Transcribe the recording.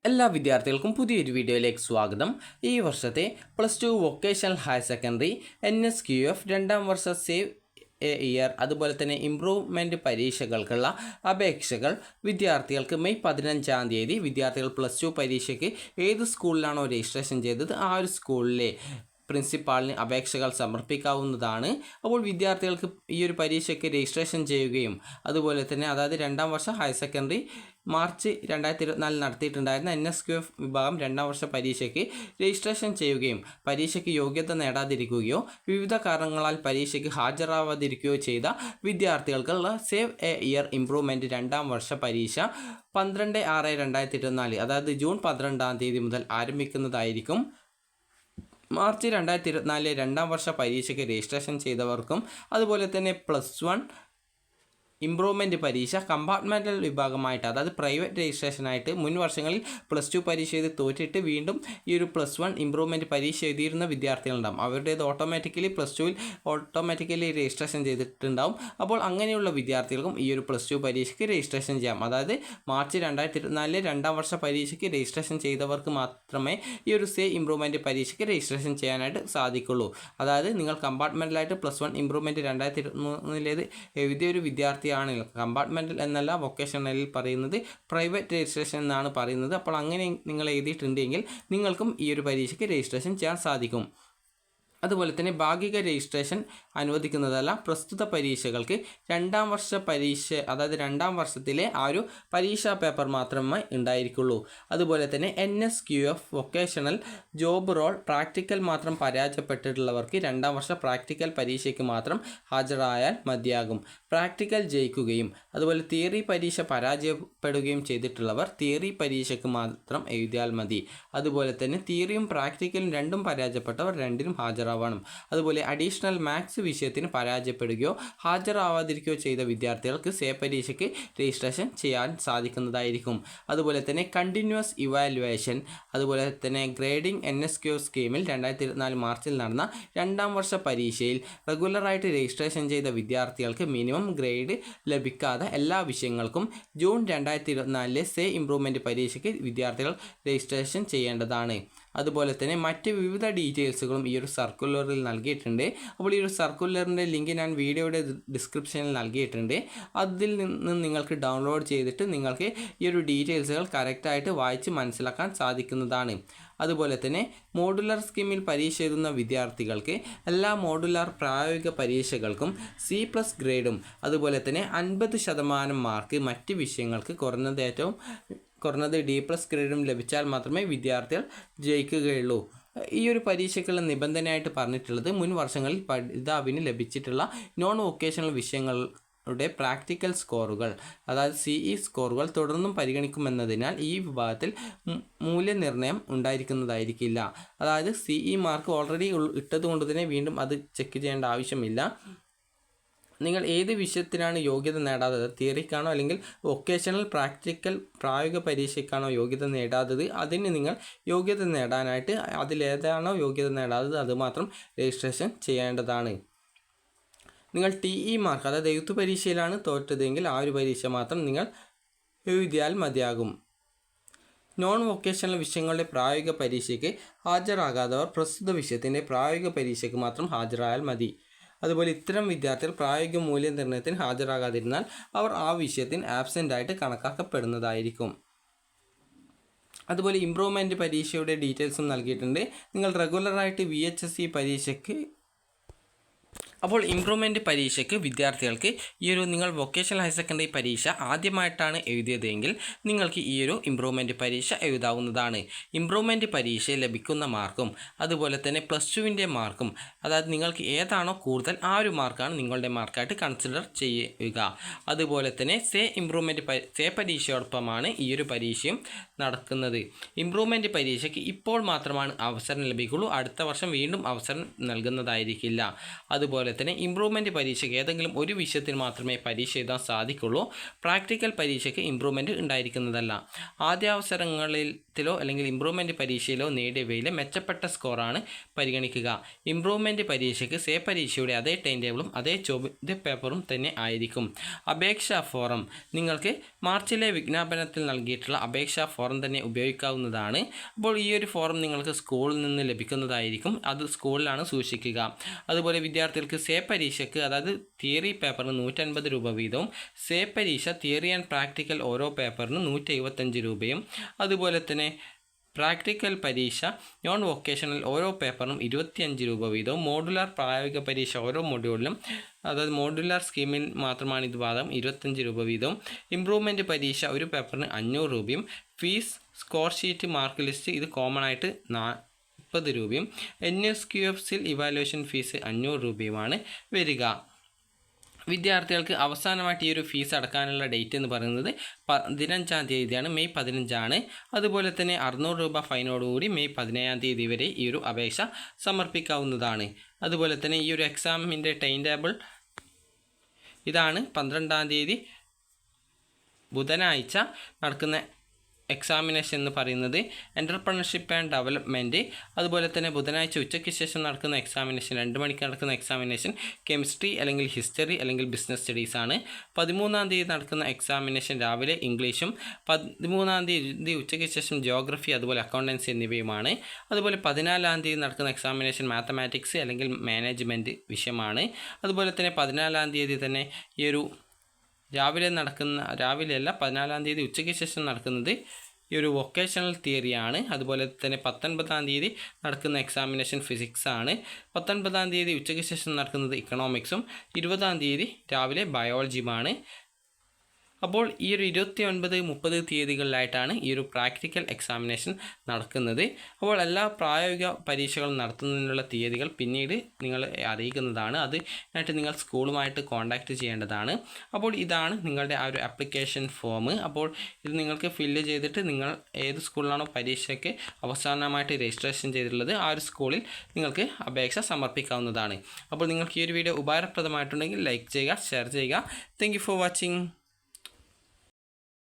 എല്ലാ വിദ്യാർത്ഥികൾക്കും പുതിയൊരു വീഡിയോയിലേക്ക് സ്വാഗതം. ഈ വർഷത്തെ +2 വൊക്കേഷണൽ ഹയർ സെക്കൻഡറി NSQF രണ്ടാം വർഷ സേവ് എ ഇയർ അതുപോലെ തന്നെ ഇംപ്രൂവ്മെൻറ്റ് പരീക്ഷകൾക്കുള്ള അപേക്ഷകൾ വിദ്യാർത്ഥികൾക്ക് മെയ് 15-ാം തീയതി വിദ്യാർത്ഥികൾ +2 പരീക്ഷയ്ക്ക് ഏത് സ്കൂളിലാണോ രജിസ്ട്രേഷൻ ചെയ്തത് ആ ഒരു സ്കൂളിലെ പ്രിൻസിപ്പാളിന് അപേക്ഷകൾ സമർപ്പിക്കാവുന്നതാണ്. അപ്പോൾ വിദ്യാർത്ഥികൾക്ക് ഈ ഒരു പരീക്ഷയ്ക്ക് രജിസ്ട്രേഷൻ ചെയ്യുകയും അതുപോലെ തന്നെ അതായത് രണ്ടാം വർഷ ഹയർ സെക്കൻഡറി മാർച്ച് 2024 നടത്തിയിട്ടുണ്ടായിരുന്ന NSQF വിഭാഗം രണ്ടാം വർഷ പരീക്ഷയ്ക്ക് രജിസ്ട്രേഷൻ ചെയ്യുകയും പരീക്ഷയ്ക്ക് യോഗ്യത നേടാതിരിക്കുകയോ വിവിധ കാരണങ്ങളാൽ പരീക്ഷയ്ക്ക് ഹാജരാവാതിരിക്കുകയോ ചെയ്ത വിദ്യാർത്ഥികൾക്കുള്ള സേവ് എ ഇയർ ഇംപ്രൂവ്മെൻറ്റ് രണ്ടാം വർഷ പരീക്ഷ 12/6/2024 അതായത് ജൂൺ 12-ാം തീയതി മുതൽ ആരംഭിക്കുന്നതായിരിക്കും. മാർച്ച് 2024 രണ്ടാം വർഷ പരീക്ഷയ്ക്ക് രജിസ്ട്രേഷൻ ചെയ്തവർക്കും അതുപോലെ തന്നെ +1 ഇംപ്രൂവ്മെൻറ്റ് പരീക്ഷ കമ്പാർട്ട്മെൻറ്റൽ വിഭാഗമായിട്ട് അതായത് പ്രൈവറ്റ് രജിസ്ട്രേഷനായിട്ട് മുൻ വർഷങ്ങളിൽ +2 പരീക്ഷ എഴുതി തോറ്റിട്ട് വീണ്ടും ഈ ഒരു +1 ഇംപ്രൂവ്മെൻറ്റ് പരീക്ഷ എഴുതിയിരുന്ന വിദ്യാർത്ഥികളുണ്ടാകും. അവരുടേത് ഓട്ടോമാറ്റിക്കലി +2-ൽ ഓട്ടോമാറ്റിക്കലി രജിസ്ട്രേഷൻ ചെയ്തിട്ടുണ്ടാകും. അപ്പോൾ അങ്ങനെയുള്ള വിദ്യാർത്ഥികൾക്കും ഈ ഒരു +2 പരീക്ഷയ്ക്ക് രജിസ്ട്രേഷൻ ചെയ്യാം. അതായത് മാർച്ച് 2024 രണ്ടാം വർഷ പരീക്ഷയ്ക്ക് രജിസ്ട്രേഷൻ ചെയ്തവർക്ക് മാത്രമേ ഈ ഒരു സേ ഇംപ്രൂവ്മെൻറ്റ് പരീക്ഷയ്ക്ക് രജിസ്ട്രേഷൻ ചെയ്യാനായിട്ട് സാധിക്കുള്ളൂ. അതായത് നിങ്ങൾ കമ്പാർട്ട്മെൻറ്റലായിട്ട് +1 ഇംപ്രൂവ്മെൻറ്റ് 2023 എഴുതിയൊരു വിദ്യാർത്ഥി കമ്പാർട്ട്മെൻറ്റൽ എന്നല്ല വൊക്കേഷണലിൽ പറയുന്നത് പ്രൈവറ്റ് രജിസ്ട്രേഷൻ എന്നാണ് പറയുന്നത്. അപ്പോൾ അങ്ങനെ നിങ്ങൾ എഴുതിയിട്ടുണ്ടെങ്കിൽ നിങ്ങൾക്കും ഈ ഒരു പരീക്ഷയ്ക്ക് രജിസ്ട്രേഷൻ ചെയ്യാൻ സാധിക്കും. അതുപോലെ തന്നെ ഭാഗിക രജിസ്ട്രേഷൻ അനുവദിക്കുന്നതല്ല. പ്രസ്തുത പരീക്ഷകൾക്ക് രണ്ടാം വർഷ പരീക്ഷ അതായത് രണ്ടാം വർഷത്തിലെ ആ ഒരു പരീക്ഷാ പേപ്പർ മാത്രമേ ഉണ്ടായിരിക്കുള്ളൂ. അതുപോലെ തന്നെ NSQF vocational job role practical മാത്രം പരാജയപ്പെട്ടിട്ടുള്ളവർക്ക് രണ്ടാം വർഷ പ്രാക്ടിക്കൽ പരീക്ഷയ്ക്ക് മാത്രം ഹാജരായാൽ മതിയാകും. പ്രാക്ടിക്കൽ ജയിക്കുകയും അതുപോലെ തിയറി പരീക്ഷ പരാജയപ്പെടുകയും ചെയ്തിട്ടുള്ളവർ തിയറി പരീക്ഷയ്ക്ക് മാത്രം എഴുതിയാൽ മതി. അതുപോലെ തന്നെ തിയറിയും പ്രാക്ടിക്കലും രണ്ടും പരാജയപ്പെട്ടവർ രണ്ടിനും ഹാജരാവണം. അതുപോലെ അഡീഷണൽ മാത്സ് വിഷയത്തിന് പരാജയപ്പെടുകയോ ഹാജരാവാതിരിക്കുകയോ ചെയ്ത വിദ്യാർത്ഥികൾക്ക് സേ പരീക്ഷയ്ക്ക് രജിസ്ട്രേഷൻ ചെയ്യാൻ സാധിക്കുന്നതായിരിക്കും. അതുപോലെ തന്നെ കണ്ടിന്യൂസ് ഇവാലുവേഷൻ അതുപോലെ തന്നെ ഗ്രേഡിംഗ് NSQF സ്കീമിൽ 2024 മാർച്ചിൽ നടന്ന രണ്ടാം വർഷ പരീക്ഷയിൽ റെഗുലറായിട്ട് രജിസ്ട്രേഷൻ ചെയ്ത വിദ്യാർത്ഥികൾക്ക് മിനിമം ഗ്രേഡ് ലഭിക്കാത്ത എല്ലാ വിഷയങ്ങൾക്കും ജൂൺ 2024 സേ ഇംപ്രൂവ്മെൻറ്റ് പരീക്ഷയ്ക്ക് വിദ്യാർത്ഥികൾ രജിസ്ട്രേഷൻ ചെയ്യേണ്ടതാണ്. അതുപോലെ തന്നെ മറ്റ് വിവിധ ഡീറ്റെയിൽസുകളും ഈ ഒരു സർക്കുലറിൽ നൽകിയിട്ടുണ്ട്. അപ്പോൾ ഈ ഒരു സർക്കുലറിൻ്റെ ലിങ്ക് ഞാൻ വീഡിയോയുടെ ഡിസ്ക്രിപ്ഷനിൽ നൽകിയിട്ടുണ്ട്. അതിൽ നിന്ന് നിങ്ങൾക്ക് ഡൗൺലോഡ് ചെയ്തിട്ട് നിങ്ങൾക്ക് ഈ ഒരു ഡീറ്റെയിൽസുകൾ കറക്റ്റായിട്ട് വായിച്ച് മനസ്സിലാക്കാൻ സാധിക്കുന്നതാണ്. അതുപോലെ തന്നെ മോഡുലാർ സ്കീമിൽ പരീക്ഷ എഴുതുന്ന വിദ്യാർത്ഥികൾക്ക് എല്ലാ മോഡുലാർ പ്രായോഗിക പരീക്ഷകൾക്കും C+ ഗ്രേഡും അതുപോലെ തന്നെ 50% മാർക്ക് മറ്റ് വിഷയങ്ങൾക്ക് കുറഞ്ഞത് D+ ഗ്രേഡും ലഭിച്ചാൽ മാത്രമേ വിദ്യാർത്ഥികൾ ജയിക്കുകയുള്ളൂ. ഈ ഒരു പരീക്ഷയ്ക്കുള്ള നിബന്ധനയായിട്ട് പറഞ്ഞിട്ടുള്ളത് മുൻ വർഷങ്ങളിൽ പഠിതാവിന് ലഭിച്ചിട്ടുള്ള നോൺ വൊക്കേഷണൽ വിഷയങ്ങളുടെ പ്രാക്ടിക്കൽ സ്കോറുകൾ അതായത് CE സ്കോറുകൾ തുടർന്നും പരിഗണിക്കുമെന്നതിനാൽ ഈ വിഭാഗത്തിൽ മൂല്യനിർണ്ണയം ഉണ്ടായിരിക്കുന്നതായിരിക്കില്ല. അതായത് CE മാർക്ക് ഓൾറെഡി ഇട്ടതുകൊണ്ട് തന്നെ വീണ്ടും അത് ചെക്ക് ചെയ്യേണ്ട ആവശ്യമില്ല. നിങ്ങൾ ഏത് വിഷയത്തിനാണ് യോഗ്യത നേടാത്തത്, തിയറിക്കാണോ അല്ലെങ്കിൽ വൊക്കേഷണൽ പ്രാക്ടിക്കൽ പ്രായോഗിക പരീക്ഷയ്ക്കാണോ യോഗ്യത നേടാത്തത്, അതിന് നിങ്ങൾ യോഗ്യത നേടാനായിട്ട് അതിലേതാണോ യോഗ്യത നേടാത്തത് അത് മാത്രം രജിസ്ട്രേഷൻ ചെയ്യേണ്ടതാണ്. നിങ്ങൾ TE മാർക്ക് അതായത് എഴുത്ത് പരീക്ഷയിലാണ് തോറ്റതെങ്കിൽ ആ ഒരു പരീക്ഷ മാത്രം നിങ്ങൾ എഴുതിയാൽ മതിയാകും. നോൺ വൊക്കേഷണൽ വിഷയങ്ങളുടെ പ്രായോഗിക പരീക്ഷയ്ക്ക് ഹാജരാകാത്തവർ പ്രസ്തുത വിഷയത്തിൻ്റെ പ്രായോഗിക പരീക്ഷയ്ക്ക് മാത്രം ഹാജരായാൽ മതി. അതുപോലെ ഇത്തരം വിദ്യാർത്ഥികൾ പ്രായോഗിക മൂല്യനിർണ്ണയത്തിന് ഹാജരാകാതിരുന്നാൽ അവർ ആ വിഷയത്തിന് ആബ്സെൻ്റ് ആയിട്ട് കണക്കാക്കപ്പെടുന്നതായിരിക്കും. അതുപോലെ ഇംപ്രൂവ്മെൻറ്റ് പരീക്ഷയുടെ ഡീറ്റെയിൽസും നൽകിയിട്ടുണ്ട്. നിങ്ങൾ റെഗുലറായിട്ട് VHSE പരീക്ഷയ്ക്ക് അപ്പോൾ ഇംപ്രൂവ്മെൻറ്റ് പരീക്ഷയ്ക്ക് വിദ്യാർത്ഥികൾക്ക് ഈ ഒരു നിങ്ങൾ വൊക്കേഷണൽ ഹയർ സെക്കൻഡറി പരീക്ഷ ആദ്യമായിട്ടാണ് എഴുതിയതെങ്കിൽ നിങ്ങൾക്ക് ഈ ഒരു ഇംപ്രൂവ്മെൻറ്റ് പരീക്ഷ എഴുതാവുന്നതാണ്. ഇംപ്രൂവ്മെൻറ്റ് പരീക്ഷയിൽ ലഭിക്കുന്ന മാർക്കും അതുപോലെ തന്നെ +2-ൻ്റെ മാർക്കും അതായത് നിങ്ങൾക്ക് ഏതാണോ കൂടുതൽ ആ ഒരു മാർക്കാണ് നിങ്ങളുടെ മാർക്കായിട്ട് കൺസിഡർ ചെയ്യുക. അതുപോലെ തന്നെ സേ പരീക്ഷയോടൊപ്പമാണ് ഈ ഒരു പരീക്ഷയും നടക്കുന്നത്. ഇംപ്രൂവ്മെൻറ്റ് പരീക്ഷയ്ക്ക് ഇപ്പോൾ മാത്രമാണ് അവസരം ലഭിക്കുള്ളൂ. അടുത്ത വർഷം വീണ്ടും അവസരം നൽകുന്നതായിരിക്കില്ല. അതുപോലെ അതുപോലെ തന്നെ ഇംപ്രൂവ്മെൻറ്റ് പരീക്ഷയ്ക്ക് ഏതെങ്കിലും ഒരു വിഷയത്തിന് മാത്രമേ പരീക്ഷ എഴുതാൻ സാധിക്കുള്ളൂ. പ്രാക്ടിക്കൽ പരീക്ഷയ്ക്ക് ഇംപ്രൂവ്മെൻറ്റ് ഉണ്ടായിരിക്കുന്നതല്ല. ആദ്യാവസരങ്ങളിലോ അല്ലെങ്കിൽ ഇംപ്രൂവ്മെൻറ്റ് പരീക്ഷയിലോ നേടിയവയിലെ മെച്ചപ്പെട്ട സ്കോറാണ് പരിഗണിക്കുക. ഇംപ്രൂവ്മെൻറ്റ് പരീക്ഷയ്ക്ക് സേ പരീക്ഷയുടെ അതേ ടൈം ടേബിളും അതേ ചോദ്യപേപ്പറും തന്നെ ആയിരിക്കും. അപേക്ഷാ ഫോറം നിങ്ങൾക്ക് മാർച്ചിലെ വിജ്ഞാപനത്തിൽ നൽകിയിട്ടുള്ള അപേക്ഷാ ഫോറം തന്നെ ഉപയോഗിക്കാവുന്നതാണ്. അപ്പോൾ ഈ ഒരു ഫോറം നിങ്ങൾക്ക് സ്കൂളിൽ നിന്ന് ലഭിക്കുന്നതായിരിക്കും. അത് സ്കൂളിലാണ് സൂക്ഷിക്കുക. അതുപോലെ വിദ്യാർത്ഥികൾക്ക് സേ പരീക്ഷയ്ക്ക് അതായത് തിയറി പേപ്പറിന് 150 രൂപ വീതവും സേ പരീക്ഷ തിയറി ആൻഡ് പ്രാക്ടിക്കൽ ഓരോ പേപ്പറിന് 175 രൂപയും അതുപോലെ തന്നെ പ്രാക്ടിക്കൽ പരീക്ഷ നോൺ വൊക്കേഷണൽ ഓരോ പേപ്പറിനും 25 രൂപ വീതവും മോഡുലാർ പ്രായോഗിക പരീക്ഷ ഓരോ മൊഡ്യൂളിലും അതായത് മോഡുലാർ സ്കീമിൽ മാത്രമാണ് ഇത് ഭാഗം 25 രൂപ വീതവും ഇംപ്രൂവ്മെൻറ്റ് പരീക്ഷ ഒരു പേപ്പറിന് 500 രൂപയും fees score sheet mark list ഇത് കോമൺ ആയിട്ട് 40 രൂപയും NSQFസിൽ ഇവാലുവേഷൻ ഫീസ് 500 രൂപയുമാണ് വരിക. വിദ്യാർത്ഥികൾക്ക് അവസാനമായിട്ട് ഈ ഒരു ഫീസ് അടക്കാനുള്ള ഡേറ്റ് എന്ന് പറയുന്നത് 15-ാം തീയതിയാണ്, മെയ് 15 അതുപോലെ തന്നെ 600 രൂപ ഫൈനോടുകൂടി മെയ് 17-ാം തീയതി വരെ ഈ ഒരു അപേക്ഷ സമർപ്പിക്കാവുന്നതാണ്. അതുപോലെ തന്നെ ഈ ഒരു എക്സാമിൻ്റെ ടൈം ടേബിൾ ഇതാണ്. 12-ാം തീയതി ബുധനാഴ്ച നടക്കുന്ന എക്സാമിനേഷൻ എന്ന് പറയുന്നത് എൻ്റർപ്രണർഷിപ്പ് ആൻഡ് ഡെവലപ്മെൻറ്റ്. അതുപോലെ തന്നെ ബുധനാഴ്ച ഉച്ചയ്ക്ക് ശേഷം നടക്കുന്ന എക്സാമിനേഷൻ 2 മണിക്ക് നടക്കുന്ന എക്സാമിനേഷൻ കെമിസ്ട്രി അല്ലെങ്കിൽ ഹിസ്റ്ററി അല്ലെങ്കിൽ ബിസിനസ് സ്റ്റഡീസ് ആണ്. 13-ാം തീയതി നടക്കുന്ന എക്സാമിനേഷൻ രാവിലെ ഇംഗ്ലീഷും 13-ാം തീയതി ഉച്ചയ്ക്ക് ശേഷം ജിയോഗ്രഫി അതുപോലെ അക്കൗണ്ടൻസി എന്നിവയുമാണ്. അതുപോലെ 14-ാം തീയതി നടക്കുന്ന എക്സാമിനേഷൻ മാത്തമാറ്റിക്സ് അല്ലെങ്കിൽ മാനേജ്മെൻറ്റ് വിഷയമാണ്. അതുപോലെ തന്നെ 14-ാം തീയതി തന്നെ ഈ ഒരു രാവിലെയല്ല 14-ാം തീയതി ഉച്ചയ്ക്ക് ശേഷം നടക്കുന്നത് ഈ ഒരു വൊക്കേഷണൽ തിയറിയാണ്. അതുപോലെ തന്നെ 19-ാം തീയതി നടക്കുന്ന എക്സാമിനേഷൻ ഫിസിക്സ് ആണ്. 19-ാം തീയതി ഉച്ചയ്ക്ക് ശേഷം നടക്കുന്നത് ഇക്കണോമിക്സും 20-ാം തീയതി രാവിലെ ബയോളജിയുമാണ്. അപ്പോൾ ഈ ഒരു 29-30 തീയതികളിലായിട്ടാണ് ഈ ഒരു പ്രാക്ടിക്കൽ എക്സാമിനേഷൻ നടക്കുന്നത്. അപ്പോൾ എല്ലാ പ്രായോഗിക പരീക്ഷകളും നടത്തുന്നതിനുള്ള തീയതികൾ പിന്നീട് നിങ്ങളെ അറിയിക്കുന്നതാണ്. അതിനായിട്ട് നിങ്ങൾ സ്കൂളുമായിട്ട് കോൺടാക്റ്റ് ചെയ്യേണ്ടതാണ്. അപ്പോൾ ഇതാണ് നിങ്ങളുടെ ആ ഒരു ആപ്ലിക്കേഷൻ ഫോം. അപ്പോൾ ഇത് നിങ്ങൾക്ക് ഫില്ല് ചെയ്തിട്ട് നിങ്ങൾ ഏത് സ്കൂളിലാണോ പരീക്ഷയ്ക്ക് അവസാനമായിട്ട് രജിസ്ട്രേഷൻ ചെയ്തിട്ടുള്ളത് ആ ഒരു സ്കൂളിൽ നിങ്ങൾക്ക് അപേക്ഷ സമർപ്പിക്കാവുന്നതാണ്. അപ്പോൾ നിങ്ങൾക്ക് ഈ ഒരു വീഡിയോ ഉപകാരപ്രദമായിട്ടുണ്ടെങ്കിൽ ലൈക്ക് ചെയ്യുക, ഷെയർ ചെയ്യുക. Thank you for watching.